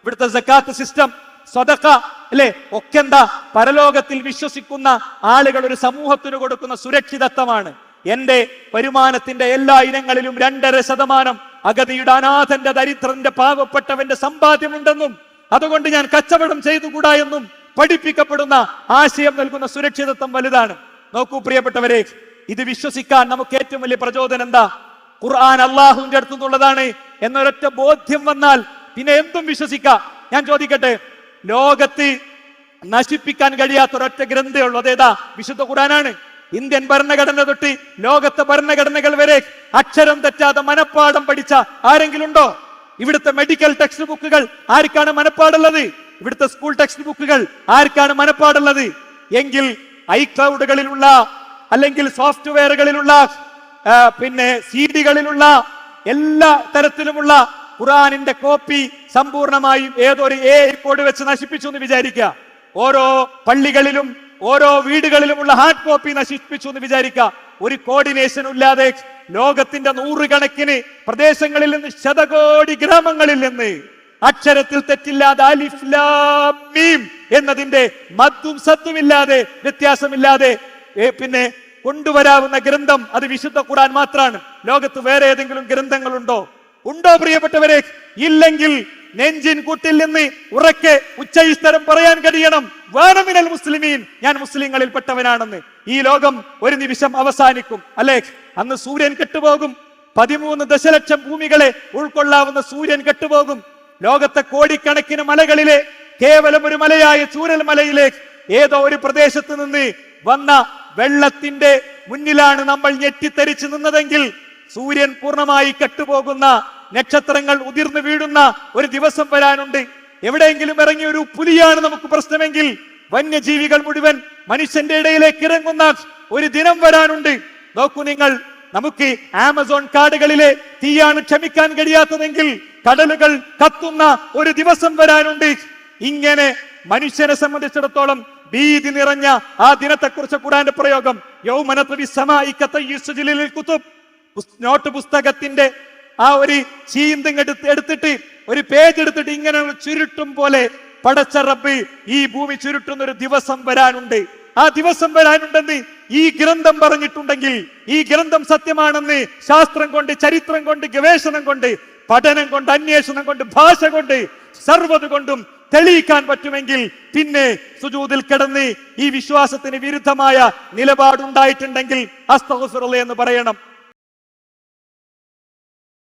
ഇവിടുത്തെ സക്കാത്ത് സിസ്റ്റം, സ്വതക്ക അല്ലെ, ഒക്കെ എന്താ? പരലോകത്തിൽ വിശ്വസിക്കുന്ന ആളുകൾ ഒരു സമൂഹത്തിന് കൊടുക്കുന്ന സുരക്ഷിതത്വമാണ്. എന്റെ വരുമാനത്തിന്റെ എല്ലാ ഇനങ്ങളിലും 2.5% അഗതിയുടെ, അനാഥന്റെ, ദരിദ്രന്റെ, പാവപ്പെട്ടവന്റെ സമ്പാദ്യമുണ്ടെന്നും അതുകൊണ്ട് ഞാൻ കച്ചവടം ചെയ്തുകൂടാ എന്നും പഠിപ്പിക്കപ്പെടുന്ന ആശയം നൽകുന്ന സുരക്ഷിതത്വം വലുതാണ്. നോക്കൂ പ്രിയപ്പെട്ടവരെ, ഇത് വിശ്വസിക്കാൻ നമുക്ക് ഏറ്റവും വലിയ പ്രചോദനം എന്താ? ഖുർആൻ അള്ളാഹുവിന്റെ അടുത്തു നിന്നുള്ളതാണ് എന്നൊരൊറ്റ ബോധ്യം വന്നാൽ പിന്നെ എന്തും വിശ്വസിക്കാം. ഞാൻ ചോദിക്കട്ടെ, ലോകത്ത് നശിപ്പിക്കാൻ കഴിയാത്ത ഒരൊറ്റ ഗ്രന്ഥമേ ഉള്ളൂ, അതേതാ? വിശുദ്ധ ഖുർആനാണ്. ഇന്ത്യൻ ഭരണഘടന തൊട്ട് ലോകത്തെ ഭരണഘടനകൾ വരെ അക്ഷരം തെറ്റാതെ മനപ്പാഠം പഠിച്ച ആരെങ്കിലും ഉണ്ടോ? ഇവിടുത്തെ മെഡിക്കൽ ടെക്സ്റ്റ് ബുക്കുകൾ ആർക്കാണ് മനപ്പാടുള്ളത്? ഇവിടുത്തെ സ്കൂൾ ടെക്സ്റ്റ് ബുക്കുകൾ ആർക്കാണ് മനപ്പാടുള്ളത്? എങ്കിൽ ഐക്ലൗഡുകളിലുള്ള അല്ലെങ്കിൽ സോഫ്റ്റ്വെയറുകളിലുള്ള പിന്നെ CD-കളിലുള്ള എല്ലാ തരത്തിലുമുള്ള ഖുർആനിന്റെ കോപ്പി സമ്പൂർണമായും ഏതൊരു AI കോഡ് വെച്ച് നശിപ്പിച്ചു എന്ന് വിചാരിക്കുക. ഓരോ പള്ളികളിലും ഓരോ വീടുകളിലുമുള്ള ഹാർഡ് കോപ്പി നശിപ്പിച്ചു എന്ന് വിചാരിക്കുക. ഒരു കോർഡിനേഷൻ ഇല്ലാതെ ലോകത്തിന്റെ 100 കണക്കിന് പ്രദേശങ്ങളിൽ നിന്ന്, ശതകോടി ഗ്രാമങ്ങളിൽ നിന്ന് അക്ഷരത്തിൽ തെറ്റില്ലാതെ അലിഫ് ലാം മീം എന്നതിന്റെ മദ്ദും സദ്ദുമില്ലാതെ, വ്യത്യാസമില്ലാതെ പിന്നെ കൊണ്ടുവരാവുന്ന ഗ്രന്ഥം അത് വിശുദ്ധ ഖുർആൻ മാത്രമാണ്. ലോകത്ത് വേറെ ഏതെങ്കിലും ഗ്രന്ഥങ്ങളുണ്ടോ? ഉണ്ടോ പ്രിയപ്പെട്ടവരെ? ഇല്ലെങ്കിൽ നെഞ്ചിൻ കൂട്ടിൽ നിന്ന് ഉറക്കെ ഉച്ചയിസ്തരം പറയാൻ കഴിയണം, വാനമിനൽ മുസ്ലിമീൻ, ഞാൻ മുസ്ലിങ്ങളിൽ പെട്ടവനാണെന്ന്. ഈ ലോകം ഒരു നിമിഷം അവസാനിക്കും, അല്ലെ? അന്ന് സൂര്യൻ കെട്ടുപോകും. 13 ദശലക്ഷം ഭൂമികളെ ഉൾക്കൊള്ളാവുന്ന സൂര്യൻ കെട്ടുപോകും. ലോകത്തെ കോടിക്കണക്കിന് മലകളിലെ കേവലം ഒരു മലയായ ചൂരൽ മലയിലെ ഏതോ ഒരു പ്രദേശത്ത് നിന്ന് വന്ന വെള്ളത്തിന്റെ മുന്നിലാണ് നമ്മൾ ഞെട്ടിത്തരിച്ചു നിന്നതെങ്കിൽ സൂര്യൻ പൂർണ്ണമായി കെട്ടുപോകുന്ന, നക്ഷത്രങ്ങൾ ഉതിർന്നു വീഴുന്ന ഒരു ദിവസം വരാനുണ്ട്. എവിടെയെങ്കിലും ഇറങ്ങിയ ഒരു പുലിയാണ് നമുക്ക് പ്രശ്നമെങ്കിൽ വന്യജീവികൾ മുഴുവൻ മനുഷ്യന്റെ ഇടയിലേക്ക് ഇറങ്ങുന്ന ഒരു ദിനം വരാനുണ്ട്. നോക്കൂ നിങ്ങൾ, നമുക്ക് ആമസോൺ കാടുകളിലെ തീയാണ് ക്ഷമിക്കാൻ കഴിയാത്തതെങ്കിൽ കടലുകൾ കത്തുന്ന ഒരു ദിവസം വരാനുണ്ട്. ഇങ്ങനെ മനുഷ്യനെ സംബന്ധിച്ചിടത്തോളം ഭീതി നിറഞ്ഞ ആ ദിനത്തെക്കുറിച്ച് ഖുർആന്റെ പ്രയോഗം, നോട്ട് പുസ്തകത്തിന്റെ ആ ഒരു എടുത്തിട്ട് ഒരു പേജ് എടുത്തിട്ട് ഇങ്ങനെ ചുരുട്ടും പോലെ പടച്ച റബ്ബ് ഈ ഭൂമി ചുരുട്ടുന്ന ഒരു ദിവസം വരാനുണ്ട്. ആ ദിവസം വരാനുണ്ടെന്ന് ഈ ഗ്രന്ഥം പറഞ്ഞിട്ടുണ്ടെങ്കിൽ, ഈ ഗ്രന്ഥം സത്യമാണെന്ന് ശാസ്ത്രം കൊണ്ട്, ചരിത്രം കൊണ്ട്, ഗവേഷണം കൊണ്ട്, പഠനം കൊണ്ട്, അന്വേഷണം കൊണ്ട്, ഭാഷ കൊണ്ട്, സർവ്വത് കൊണ്ടും തെളിയിക്കാൻ പറ്റുമെങ്കിൽ പിന്നെ സുജൂദിൽ കിടന്ന് ഈ വിശ്വാസത്തിന് വിരുദ്ധമായ നിലപാടുണ്ടായിട്ടുണ്ടെങ്കിൽ അസ്തഗ്ഫിറുല്ലാഹ് എന്ന് പറയണം.